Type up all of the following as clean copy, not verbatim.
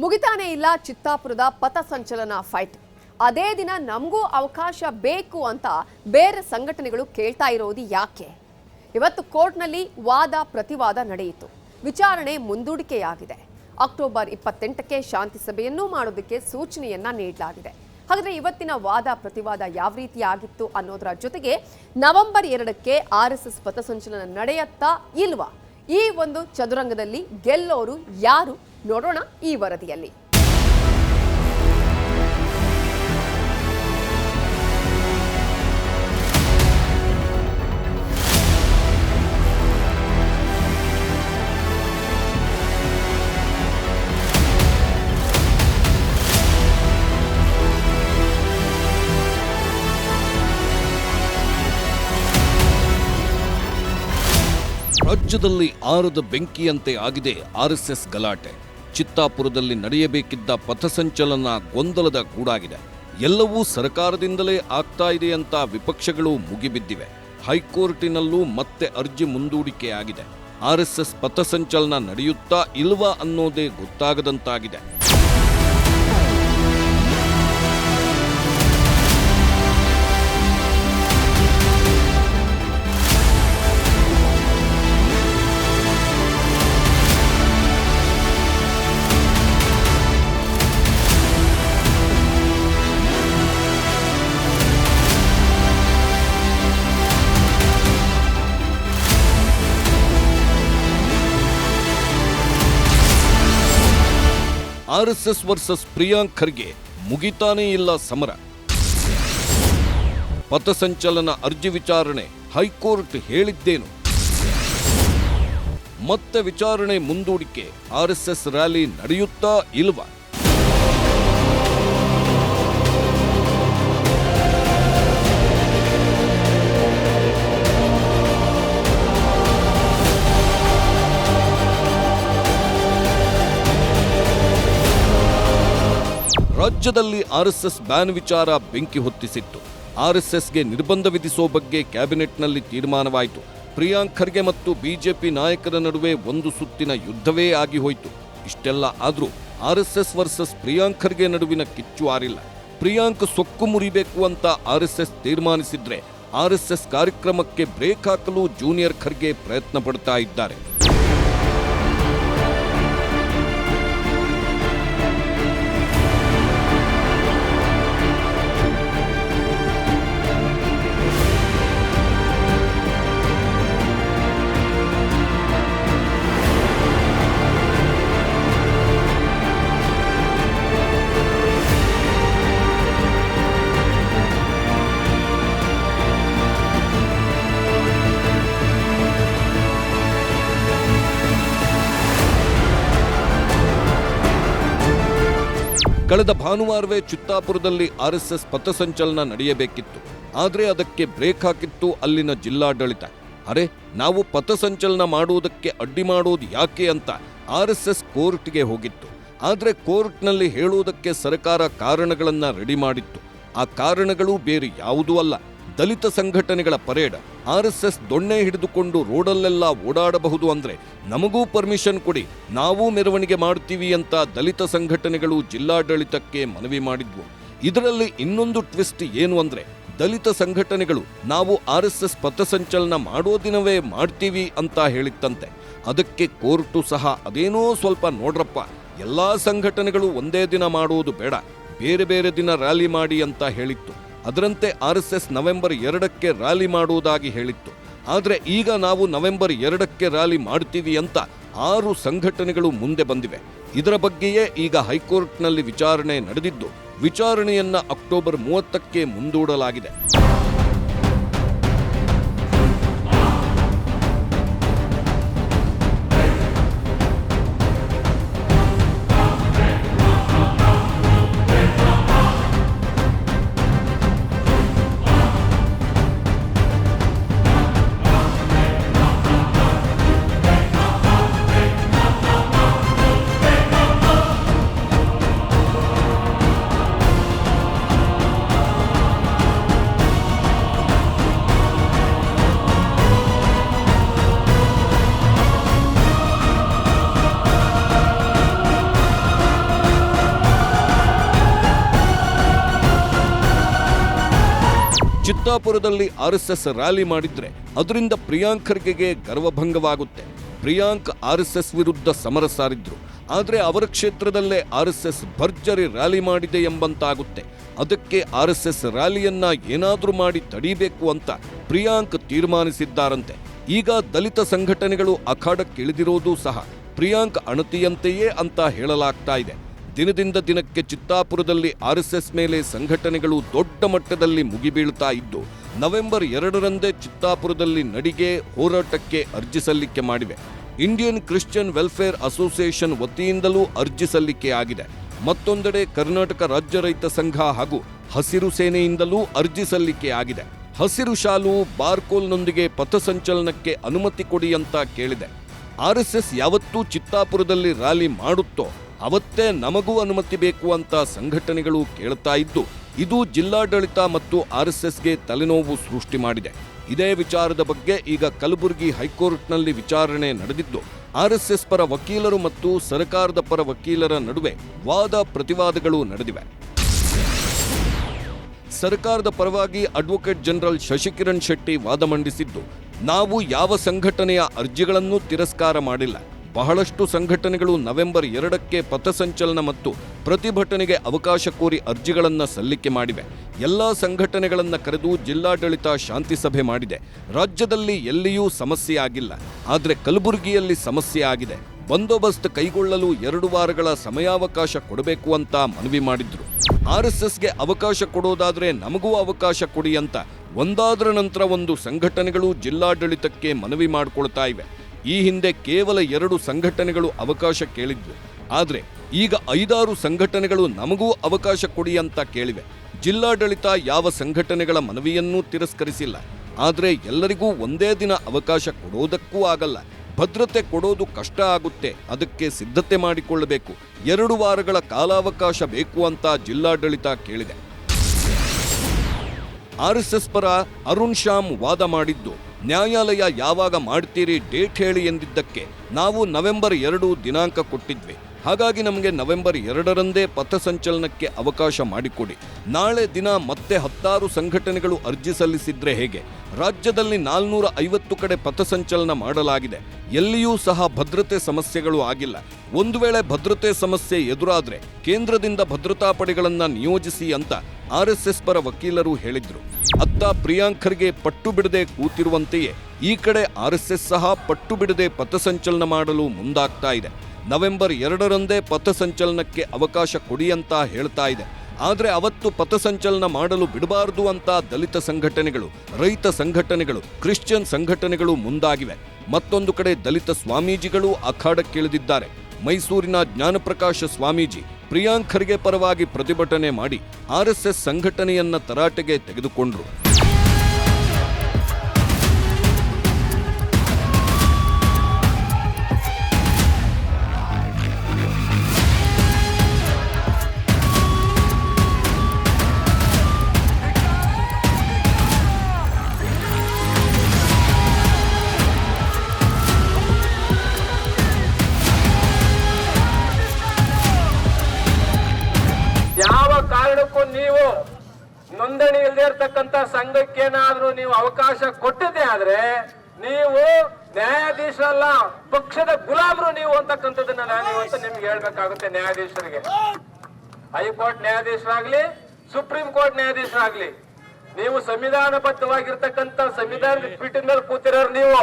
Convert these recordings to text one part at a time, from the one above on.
ಮುಗಿತಾನೇ ಇಲ್ಲ ಚಿತ್ತಾಪುರದ ಪಥಸಂಚಲನ ಫೈಟ್. ಅದೇ ದಿನ ನಮಗೂ ಅವಕಾಶ ಬೇಕು ಅಂತ ಬೇರೆ ಸಂಘಟನೆಗಳು ಕೇಳ್ತಾ ಇರೋದು ಯಾಕೆ? ಇವತ್ತು ಕೋರ್ಟ್ನಲ್ಲಿ ವಾದ ಪ್ರತಿವಾದ ನಡೆಯಿತು. ವಿಚಾರಣೆ ಮುಂದೂಡಿಕೆಯಾಗಿದೆ. ಅಕ್ಟೋಬರ್ 28ಕ್ಕೆ ಶಾಂತಿ ಸಭೆಯನ್ನು ಮಾಡೋದಕ್ಕೆ ಸೂಚನೆಯನ್ನ ನೀಡಲಾಗಿದೆ. ಹಾಗಾದ್ರೆ ಇವತ್ತಿನ ವಾದ ಪ್ರತಿವಾದ ಯಾವ ರೀತಿ ಆಗಿತ್ತು ಅನ್ನೋದರ ಜೊತೆಗೆ ನವೆಂಬರ್ 2ಕ್ಕೆ RSS ಪಥಸಂಚಲನ ನಡೆಯುತ್ತಾ ಇಲ್ವಾ? ಈ ಒಂದು ಚದುರಂಗದಲ್ಲಿ ಗೆಲ್ಲೋರು ಯಾರು ನೋಡೋಣ ಈ ವರದಿಯಲ್ಲಿ. ರಾಜ್ಯದಲ್ಲಿ ಆರದ ಬೆಂಕಿಯಂತೆ ಆಗಿದೆ RSS ಗಲಾಟೆ. ಚಿತ್ತಾಪುರದಲ್ಲಿ ನಡೆಯಬೇಕಿದ್ದ ಪಥಸಂಚಲನ ಗೊಂದಲದ ಗೂಡಾಗಿದೆ. ಎಲ್ಲವೂ ಸರ್ಕಾರದಿಂದಲೇ ಆಗ್ತಾ ಇದೆ ಅಂತ ವಿಪಕ್ಷಗಳು ಮುಗಿಬಿದ್ದಿವೆ. ಹೈಕೋರ್ಟಿನಲ್ಲೂ ಮತ್ತೆ ಅರ್ಜಿ ಮುಂದೂಡಿಕೆಯಾಗಿದೆ. RSS ಪಥಸಂಚಲನ ನಡೆಯುತ್ತಾ ಇಲ್ವಾ ಅನ್ನೋದೇ ಗೊತ್ತಾಗದಂತಾಗಿದೆ. RSS ವರ್ಸಸ್ ಪ್ರಿಯಾಂಕ್ ಖರ್ಗೆ ಮುಗಿತಾನೇ ಇಲ್ಲ ಸಮರ. ಪಥಸಂಚಲನ ಅರ್ಜಿ ವಿಚಾರಣೆ ಹೈಕೋರ್ಟ್ ಹೇಳಿದ್ದೇನು? ಮತ್ತೆ ವಿಚಾರಣೆ ಮುಂದೂಡಿಕೆ. RSS ರ್ಯಾಲಿ ನಡೆಯುತ್ತಾ ಇಲ್ವಾ? ರಾಜ್ಯದಲ್ಲಿ RSS ಬ್ಯಾನ್ ವಿಚಾರ ಬೆಂಕಿ ಹೊತ್ತಿಸಿತ್ತು. RSSಗೆ ನಿರ್ಬಂಧ ವಿಧಿಸೋ ಬಗ್ಗೆ ಕ್ಯಾಬಿನೆಟ್ನಲ್ಲಿ ತೀರ್ಮಾನವಾಯಿತು. ಪ್ರಿಯಾಂಕ್ ಖರ್ಗೆ ಮತ್ತು ಬಿಜೆಪಿ ನಾಯಕರ ನಡುವೆ ಒಂದು ಸುತ್ತಿನ ಯುದ್ಧವೇ ಆಗಿ ಹೋಯಿತು. ಇಷ್ಟೆಲ್ಲ ಆದ್ರೂ RSS ವರ್ಸಸ್ ಪ್ರಿಯಾಂಕ್ ಖರ್ಗೆ ನಡುವಿನ ಕಿಚ್ಚು ಆರಿಲ್ಲ. ಪ್ರಿಯಾಂಕ್ ಸೊಕ್ಕು ಮುರಿಬೇಕು ಅಂತ RSS ತೀರ್ಮಾನಿಸಿದ್ರೆ RSS ಕಾರ್ಯಕ್ರಮಕ್ಕೆ ಬ್ರೇಕ್ ಹಾಕಲು ಜೂನಿಯರ್ ಖರ್ಗೆ ಪ್ರಯತ್ನ ಪಡ್ತಾ ಇದ್ದಾರೆ. ಕಳೆದ ಭಾನುವಾರವೇ ಚಿತ್ತಾಪುರದಲ್ಲಿ RSS ಪಥಸಂಚಲನ ನಡೆಯಬೇಕಿತ್ತು. ಆದರೆ ಅದಕ್ಕೆ ಬ್ರೇಕ್ ಹಾಕಿತ್ತು ಅಲ್ಲಿನ ಜಿಲ್ಲಾಡಳಿತ. ಅರೆ, ನಾವು ಪಥಸಂಚಲನ ಮಾಡುವುದಕ್ಕೆ ಅಡ್ಡಿ ಮಾಡೋದು ಯಾಕೆ ಅಂತ RSS ಕೋರ್ಟ್ಗೆ ಹೋಗಿತ್ತು. ಆದರೆ ಕೋರ್ಟ್ನಲ್ಲಿ ಹೇಳುವುದಕ್ಕೆ ಸರ್ಕಾರ ಕಾರಣಗಳನ್ನ ರೆಡಿ ಮಾಡಿತ್ತು. ಆ ಕಾರಣಗಳು ಬೇರೆ ಯಾವುದೂ ಅಲ್ಲ, ದಲಿತ ಸಂಘಟನೆಗಳ ಪರೇಡ್. RSS ದೊಣ್ಣೆ ಹಿಡಿದುಕೊಂಡು ರೋಡಲ್ಲೆಲ್ಲ ಓಡಾಡಬಹುದು ಅಂದ್ರೆ ನಮಗೂ ಪರ್ಮಿಷನ್ ಕೊಡಿ, ನಾವೂ ಮೆರವಣಿಗೆ ಮಾಡ್ತೀವಿ ಅಂತ ದಲಿತ ಸಂಘಟನೆಗಳು ಜಿಲ್ಲಾಡಳಿತಕ್ಕೆ ಮನವಿ ಮಾಡಿದ್ವು. ಇದರಲ್ಲಿ ಇನ್ನೊಂದು ಟ್ವಿಸ್ಟ್ ಏನು ಅಂದ್ರೆ, ದಲಿತ ಸಂಘಟನೆಗಳು ನಾವು RSS ಪಥಸಂಚಲನ ಮಾಡೋ ದಿನವೇ ಮಾಡ್ತೀವಿ ಅಂತ ಹೇಳಿತ್ತಂತೆ. ಅದಕ್ಕೆ ಕೋರ್ಟು ಸಹ ಅದೇನೋ ಸ್ವಲ್ಪ ನೋಡ್ರಪ್ಪ, ಎಲ್ಲಾ ಸಂಘಟನೆಗಳು ಒಂದೇ ದಿನ ಮಾಡುವುದು ಬೇಡ, ಬೇರೆ ಬೇರೆ ದಿನ ರ್ಯಾಲಿ ಮಾಡಿ ಅಂತ ಹೇಳಿತ್ತು. ಅದರಂತೆ RSS ನವೆಂಬರ್ 2ಕ್ಕೆ ರ್ಯಾಲಿ ಮಾಡುವುದಾಗಿ ಹೇಳಿತ್ತು. ಆದರೆ ಈಗ ನಾವು ನವೆಂಬರ್ 2ಕ್ಕೆ ರ್ಯಾಲಿ ಮಾಡ್ತೀವಿ ಅಂತ 6 ಸಂಘಟನೆಗಳು ಮುಂದೆ ಬಂದಿವೆ. ಇದರ ಬಗ್ಗೆಯೇ ಈಗ ಹೈಕೋರ್ಟ್ನಲ್ಲಿ ವಿಚಾರಣೆ ನಡೆದಿದ್ದು, ವಿಚಾರಣೆಯನ್ನ ಅಕ್ಟೋಬರ್ 30ಕ್ಕೆ ಮುಂದೂಡಲಾಗಿದೆ. ಚಿತ್ತಾಪುರದಲ್ಲಿ ಆರ್ಎಸ್ಎಸ್ ರ್ಯಾಲಿ ಮಾಡಿದ್ರೆ ಅದರಿಂದ ಪ್ರಿಯಾಂಕ್ ಖರ್ಗೆಗೆ ಗರ್ವಭಂಗವಾಗುತ್ತೆ. ಪ್ರಿಯಾಂಕ್ ಆರ್ಎಸ್ಎಸ್ ವಿರುದ್ಧ ಸಮರ ಸಾರಿದ್ರು. ಆದರೆ ಅವರ ಕ್ಷೇತ್ರದಲ್ಲೇ ಆರ್ಎಸ್ಎಸ್ ಭರ್ಜರಿ ರ್ಯಾಲಿ ಮಾಡಿದೆ ಎಂಬಂತಾಗುತ್ತೆ. ಅದಕ್ಕೆ ಆರ್ಎಸ್ಎಸ್ ರ್ಯಾಲಿಯನ್ನ ಏನಾದ್ರೂ ಮಾಡಿ ತಡೀಬೇಕು ಅಂತ ಪ್ರಿಯಾಂಕ್ ತೀರ್ಮಾನಿಸಿದ್ದಾರಂತೆ. ಈಗ ದಲಿತ ಸಂಘಟನೆಗಳು ಅಖಾಡಕ್ಕಿಳಿದಿರೋದು ಸಹ ಪ್ರಿಯಾಂಕ್ ಅಣತಿಯಂತೆಯೇ ಅಂತ ಹೇಳಲಾಗ್ತಾ ಇದೆ. ದಿನದಿಂದ ದಿನಕ್ಕೆ ಚಿತ್ತಾಪುರದಲ್ಲಿ ಆರ್ಎಸ್ಎಸ್ ಮೇಲೆ ಸಂಘಟನೆಗಳು ದೊಡ್ಡ ಮಟ್ಟದಲ್ಲಿ ಮುಗಿಬೀಳ್ತಾ ಇದ್ದು, ನವೆಂಬರ್ 2ರಂದೇ ಚಿತ್ತಾಪುರದಲ್ಲಿ ನಡಿಗೆ ಹೋರಾಟಕ್ಕೆ ಅರ್ಜಿ ಸಲ್ಲಿಕೆ ಮಾಡಿವೆ. ಇಂಡಿಯನ್ ಕ್ರಿಶ್ಚಿಯನ್ ವೆಲ್ಫೇರ್ ಅಸೋಸಿಯೇಷನ್ ವತಿಯಿಂದಲೂ ಅರ್ಜಿ ಸಲ್ಲಿಕೆ ಆಗಿದೆ. ಮತ್ತೊಂದೆಡೆ ಕರ್ನಾಟಕ ರಾಜ್ಯ ರೈತ ಸಂಘ ಹಾಗೂ ಹಸಿರು ಸೇನೆಯಿಂದಲೂ ಅರ್ಜಿ ಸಲ್ಲಿಕೆ ಆಗಿದೆ. ಹಸಿರು ಶಾಲು ಬಾರ್ಕೋಲ್ನೊಂದಿಗೆ ಪಥಸಂಚಲನಕ್ಕೆ ಅನುಮತಿ ಕೊಡಿ ಅಂತ ಕೇಳಿದೆ. ಆರ್ಎಸ್ಎಸ್ ಯಾವತ್ತೂ ಚಿತ್ತಾಪುರದಲ್ಲಿ ರ್ಯಾಲಿ ಮಾಡುತ್ತೋ ಅವತ್ತೇ ನಮಗೂ ಅನುಮತಿ ಬೇಕು ಅಂತ ಸಂಘಟನೆಗಳು ಕೇಳ್ತಾ ಇದ್ದು, ಇದು ಜಿಲ್ಲಾಡಳಿತ ಮತ್ತು ಆರ್ಎಸ್ಎಸ್ಗೆ ತಲೆನೋವು ಸೃಷ್ಟಿ ಮಾಡಿದೆ. ಇದೇ ವಿಚಾರದ ಬಗ್ಗೆ ಈಗ ಕಲಬುರಗಿ ಹೈಕೋರ್ಟ್ನಲ್ಲಿ ವಿಚಾರಣೆ ನಡೆದಿದ್ದು, ಆರ್ಎಸ್ಎಸ್ ಪರ ವಕೀಲರು ಮತ್ತು ಸರ್ಕಾರದ ಪರ ವಕೀಲರ ನಡುವೆ ವಾದ ಪ್ರತಿವಾದಗಳು ನಡೆದಿವೆ. ಸರ್ಕಾರದ ಪರವಾಗಿ ಅಡ್ವೊಕೇಟ್ ಜನರಲ್ ಶಶಿಕಿರಣ್ ಶೆಟ್ಟಿ ವಾದ ಮಂಡಿಸಿದ್ದು, ನಾವು ಯಾವ ಸಂಘಟನೆಯ ಅರ್ಜಿಗಳನ್ನೂ ತಿರಸ್ಕಾರ ಮಾಡಿಲ್ಲ. ಬಹಳಷ್ಟು ಸಂಘಟನೆಗಳು ನವೆಂಬರ್ 2ಕ್ಕೆ ಪಥಸಂಚಲನ ಮತ್ತು ಪ್ರತಿಭಟನೆಗೆ ಅವಕಾಶ ಕೋರಿ ಅರ್ಜಿಗಳನ್ನು ಸಲ್ಲಿಕೆ ಮಾಡಿವೆ. ಎಲ್ಲಾ ಸಂಘಟನೆಗಳನ್ನು ಕರೆದು ಜಿಲ್ಲಾಡಳಿತ ಶಾಂತಿ ಸಭೆ ಮಾಡಿದೆ. ರಾಜ್ಯದಲ್ಲಿ ಎಲ್ಲಿಯೂ ಸಮಸ್ಯೆ ಆಗಿಲ್ಲ, ಆದರೆ ಕಲಬುರಗಿಯಲ್ಲಿ ಸಮಸ್ಯೆ ಆಗಿದೆ. ಬಂದೋಬಸ್ತ್ ಕೈಗೊಳ್ಳಲು 2 ವಾರಗಳ ಸಮಯಾವಕಾಶ ಕೊಡಬೇಕು ಅಂತ ಮನವಿ ಮಾಡಿದ್ರು. ಆರ್ಎಸ್ಎಸ್ಗೆ ಅವಕಾಶ ಕೊಡೋದಾದ್ರೆ ನಮಗೂ ಅವಕಾಶ ಕೊಡಿ ಅಂತ ಒಂದಾದ್ರ ನಂತರ ಒಂದು ಸಂಘಟನೆಗಳು ಜಿಲ್ಲಾಡಳಿತಕ್ಕೆ ಮನವಿ ಮಾಡಿಕೊಳ್ತಾ ಇವೆ. ಈ ಹಿಂದೆ ಕೇವಲ 2 ಸಂಘಟನೆಗಳು ಅವಕಾಶ ಕೇಳಿದ್ವು. ಆದರೆ ಈಗ 5-6 ಸಂಘಟನೆಗಳು ನಮಗೂ ಅವಕಾಶ ಕೊಡಿ ಅಂತ ಕೇಳಿವೆ. ಜಿಲ್ಲಾಡಳಿತ ಯಾವ ಸಂಘಟನೆಗಳ ಮನವಿಯನ್ನೂ ತಿರಸ್ಕರಿಸಿಲ್ಲ. ಆದರೆ ಎಲ್ಲರಿಗೂ ಒಂದೇ ದಿನ ಅವಕಾಶ ಕೊಡೋದಕ್ಕೂ ಆಗಲ್ಲ. ಭದ್ರತೆ ಕೊಡೋದು ಕಷ್ಟ ಆಗುತ್ತೆ. ಅದಕ್ಕೆ ಸಿದ್ಧತೆ ಮಾಡಿಕೊಳ್ಳಬೇಕು. 2 ವಾರಗಳ ಕಾಲಾವಕಾಶ ಬೇಕು ಅಂತ ಜಿಲ್ಲಾಡಳಿತ ಕೇಳಿದೆ. ಆರ್ಎಸ್ಎಸ್ ಪರ ಅರುಣ್ ಶ್ಯಾಮ್ ವಾದ ಮಾಡಿದ್ದು, ನ್ಯಾಯಾಲಯ ಯಾವಾಗ ಮಾಡ್ತೀರಿ ಡೇಟ್ ಹೇಳಿ ಎಂದಿದ್ದಕ್ಕೆ ನಾವು ನವೆಂಬರ್ 2 ದಿನಾಂಕ ಕೊಟ್ಟಿದ್ವಿ. ಹಾಗಾಗಿ ನಮಗೆ ನವೆಂಬರ್ 2ರಂದೇ ಪಥಸಂಚಲನಕ್ಕೆ ಅವಕಾಶ ಮಾಡಿಕೊಡಿ. ನಾಳೆ ದಿನ ಮತ್ತೆ 16 ಸಂಘಟನೆಗಳು ಅರ್ಜಿ ಸಲ್ಲಿಸಿದ್ರೆ ಹೇಗೆ? ರಾಜ್ಯದಲ್ಲಿ 450 ಕಡೆ ಪಥಸಂಚಲನ ಮಾಡಲಾಗಿದೆ. ಎಲ್ಲಿಯೂ ಸಹ ಭದ್ರತೆ ಸಮಸ್ಯೆಗಳು ಆಗಿಲ್ಲ. ಒಂದು ವೇಳೆ ಭದ್ರತೆ ಸಮಸ್ಯೆ ಎದುರಾದ್ರೆ ಕೇಂದ್ರದಿಂದ ಭದ್ರತಾ ಪಡೆಗಳನ್ನ ನಿಯೋಜಿಸಿ ಅಂತ ಆರ್ಎಸ್ಎಸ್ ಪರ ವಕೀಲರು ಹೇಳಿದ್ರು. ಅತ್ತ ಪ್ರಿಯಾಂಕ್ ಖರ್ಗೆ ಪಟ್ಟು ಬಿಡದೆ ಕೂತಿರುವಂತೆಯೇ ಈ ಕಡೆ ಆರ್ಎಸ್ಎಸ್ ಸಹ ಪಟ್ಟು ಬಿಡದೆ ಪಥಸಂಚಲನ ಮಾಡಲು ಮುಂದಾಗ್ತಾ ಇದೆ. ನವೆಂಬರ್ 2ರಂದೇ ಪಥಸಂಚಲನಕ್ಕೆ ಅವಕಾಶ ಕೊಡಿ ಅಂತ ಹೇಳ್ತಾ ಇದೆ. ಆದರೆ ಅವತ್ತು ಪಥಸಂಚಲನ ಮಾಡಲು ಬಿಡಬಾರದು ಅಂತ ದಲಿತ ಸಂಘಟನೆಗಳು, ರೈತ ಸಂಘಟನೆಗಳು, ಕ್ರಿಶ್ಚಿಯನ್ ಸಂಘಟನೆಗಳು ಮುಂದಾಗಿವೆ. ಮತ್ತೊಂದು ಕಡೆ ದಲಿತ ಸ್ವಾಮೀಜಿಗಳು ಅಖಾಡಕ್ಕಿಳಿದಿದ್ದಾರೆ. ಮೈಸೂರಿನ ಜ್ಞಾನಪ್ರಕಾಶ ಸ್ವಾಮೀಜಿ ಪ್ರಿಯಾಂಕ್ ಖರ್ಗೆ ಪರವಾಗಿ ಪ್ರತಿಭಟನೆ ಮಾಡಿ ಆರ್ಎಸ್ಎಸ್ ಸಂಘಟನೆಯನ್ನ ತರಾಟೆಗೆ ತೆಗೆದುಕೊಂಡ್ರು. ನೀವು ನೋಂದಣಿ ಇಲ್ಲದೆ ಇರತಕ್ಕಂತ ಸಂಘಕ್ಕೇನಾದ್ರೂ ನೀವು ಅವಕಾಶ ಕೊಟ್ಟಿದ್ದೆ ಆದ್ರೆ ನೀವು ನ್ಯಾಯಾಧೀಶರಲ್ಲ, ಪಕ್ಷದ ಗುಲಾಮರು ನೀವು ಅಂತಕ್ಕಂಥದ್ದನ್ನ ನಾನು ಇವತ್ತು ನಿಮ್ಗೆ ಹೇಳ್ಬೇಕಾಗುತ್ತೆ. ನ್ಯಾಯಾಧೀಶರಿಗೆ, ಹೈಕೋರ್ಟ್ ನ್ಯಾಯಾಧೀಶರಾಗ್ಲಿ, ಸುಪ್ರೀಂ ಕೋರ್ಟ್ ನ್ಯಾಯಾಧೀಶರಾಗ್ಲಿ, ನೀವು ಸಂವಿಧಾನಬದ್ಧವಾಗಿರ್ತಕ್ಕಂಥ ಸಂವಿಧಾನದ ಪೀಠದ ಮೇಲೆ ಕೂತಿರೋರು ನೀವು.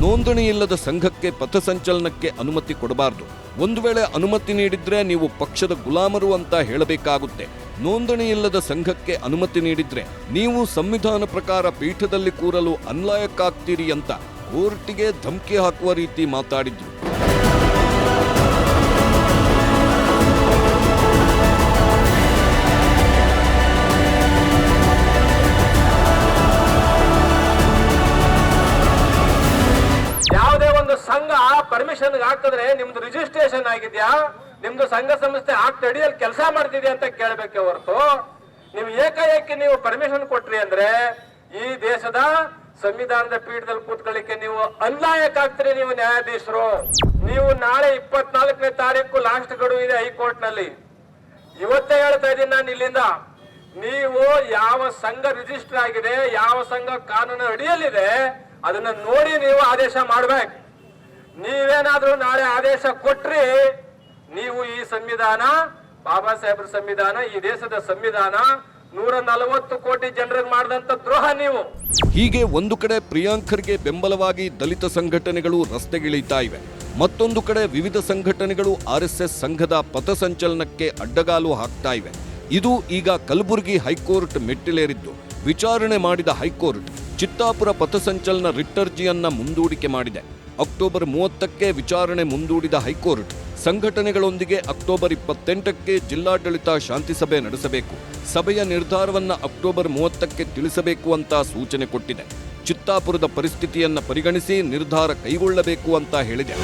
ನೋಂದಣಿ ಇಲ್ಲದ ಸಂಘಕ್ಕೆ ಪಥಸಂಚಲನಕ್ಕೆ ಅನುಮತಿ ಕೊಡಬಾರದು. ಒಂದು ವೇಳೆ ಅನುಮತಿ ನೀಡಿದ್ರೆ ನೀವು ಪಕ್ಷದ ಗುಲಾಮರು ಅಂತ ಹೇಳಬೇಕಾಗುತ್ತೆ. ನೋಂದಣಿ ಇಲ್ಲದ ಸಂಘಕ್ಕೆ ಅನುಮತಿ ನೀಡಿದ್ರೆ ನೀವು ಸಂವಿಧಾನ ಪ್ರಕಾರ ಪೀಠದಲ್ಲಿ ಕೂರಲು ಅನ್ಲಾಯಕ್ಕಾಗ್ತೀರಿ ಅಂತ ಕೋರ್ಟಿಗೆ ಧಮಕಿ ಹಾಕುವ ರೀತಿ ಮಾತಾಡಿದ್ರು. ಸಂಘ ಪರ್ಮಿಷನ್ ಹಾಕಿದ್ರೆ ನಿಮ್ದು ರಿಜಿಸ್ಟ್ರೇಷನ್ ಆಗಿದ್ಯಾ, ನಿಮ್ದು ಸಂಘ ಸಂಸ್ಥೆ ಆಕ್ಟ್ ಅಡಿಯಲ್ಲಿ ಕೆಲಸ ಮಾಡ್ತಿದ್ಯಾ ಅಂತ ಕೇಳಬೇಕೆ ಹೊರತು ನೀವು ಏಕಾಏಕಿ ನೀವು ಪರ್ಮಿಷನ್ ಕೊಟ್ರಿ ಅಂದ್ರೆ ಈ ದೇಶದ ಸಂವಿಧಾನದ ಪೀಠದಲ್ಲಿ ಕೂತ್ಕೊಳ್ಳಿಕ್ಕೆ ನೀವು ಅನ್ಲಾಯಕ ಆಗ್ತೀರಿ. ನೀವು ನ್ಯಾಯಾಧೀಶರು, ನೀವು ನಾಳೆ 24ನೇ ತಾರೀಕು ಲಾಸ್ಟ್ ಗಡುವು ಇದೆ ಹೈಕೋರ್ಟ್ ನಲ್ಲಿ. ಇವತ್ತೇ ಹೇಳ್ತಾ ಇದ್ದೀನಿ ನಾನು ಇಲ್ಲಿಂದ, ನೀವು ಯಾವ ಸಂಘ ರಿಜಿಸ್ಟರ್ ಆಗಿದೆ, ಯಾವ ಸಂಘ ಕಾನೂನು ಅಡಿಯಲ್ಲಿದೆ ಅದನ್ನ ನೋಡಿ ನೀವು ಆದೇಶ ಮಾಡ್ಬೇಕು. ನೀವೇನಾದ್ರೂ ನಾಳೆ ಆದೇಶ ಕೊಟ್ರಿ, ನೀವು ಈ ಸಂವಿಧಾನ, ಬಾಬಾ ಸಾಹೇಬ್ರ ಸಂವಿಧಾನ, ಈ ದೇಶದ ಸಂವಿಧಾನ, 140 ಕೋಟಿ ಜನರಿಗೆ ಮಾಡಿದಂತ ದ್ರೋಹ ನೀವು. ಹೀಗೆ ಒಂದು ಕಡೆ ಪ್ರಿಯಾಂಕರ್ಗೆ ಬೆಂಬಲವಾಗಿ ದಲಿತ ಸಂಘಟನೆಗಳು ರಸ್ತೆಗಿಳಿತಾ ಇವೆ, ಮತ್ತೊಂದು ಕಡೆ ವಿವಿಧ ಸಂಘಟನೆಗಳು RSS ಸಂಘದ ಪಥಸಂಚಲನಕ್ಕೆ ಅಡ್ಡಗಾಲು ಹಾಕ್ತಾ ಇವೆ. ಇದು ಈಗ ಕಲಬುರಗಿ ಹೈಕೋರ್ಟ್ ಮೆಟ್ಟಿಲೇರಿದ್ದು, ವಿಚಾರಣೆ ಮಾಡಿದ ಹೈಕೋರ್ಟ್ ಚಿತ್ತಾಪುರ ಪಥಸಂಚಲನ ರಿಟ್ ಅರ್ಜಿಯನ್ನ ಮುಂದೂಡಿಕೆ ಮಾಡಿದೆ. ಅಕ್ಟೋಬರ್ 30ಕ್ಕೆ ವಿಚಾರಣೆ ಮುಂದೂಡಿದ ಹೈಕೋರ್ಟ್ ಸಂಘಟನೆಗಳೊಂದಿಗೆ ಅಕ್ಟೋಬರ್ 28ಕ್ಕೆ ಜಿಲ್ಲಾಡಳಿತ ಶಾಂತಿ ಸಭೆ ನಡೆಸಬೇಕು, ಸಭೆಯ ನಿರ್ಧಾರವನ್ನ ಅಕ್ಟೋಬರ್ 30ಕ್ಕೆ ತಿಳಿಸಬೇಕು ಅಂತ ಸೂಚನೆ ಕೊಟ್ಟಿದೆ. ಚಿತ್ತಾಪುರದ ಪರಿಸ್ಥಿತಿಯನ್ನ ಪರಿಗಣಿಸಿ ನಿರ್ಧಾರ ಕೈಗೊಳ್ಳಬೇಕು ಅಂತ ಹೇಳಿದೆ.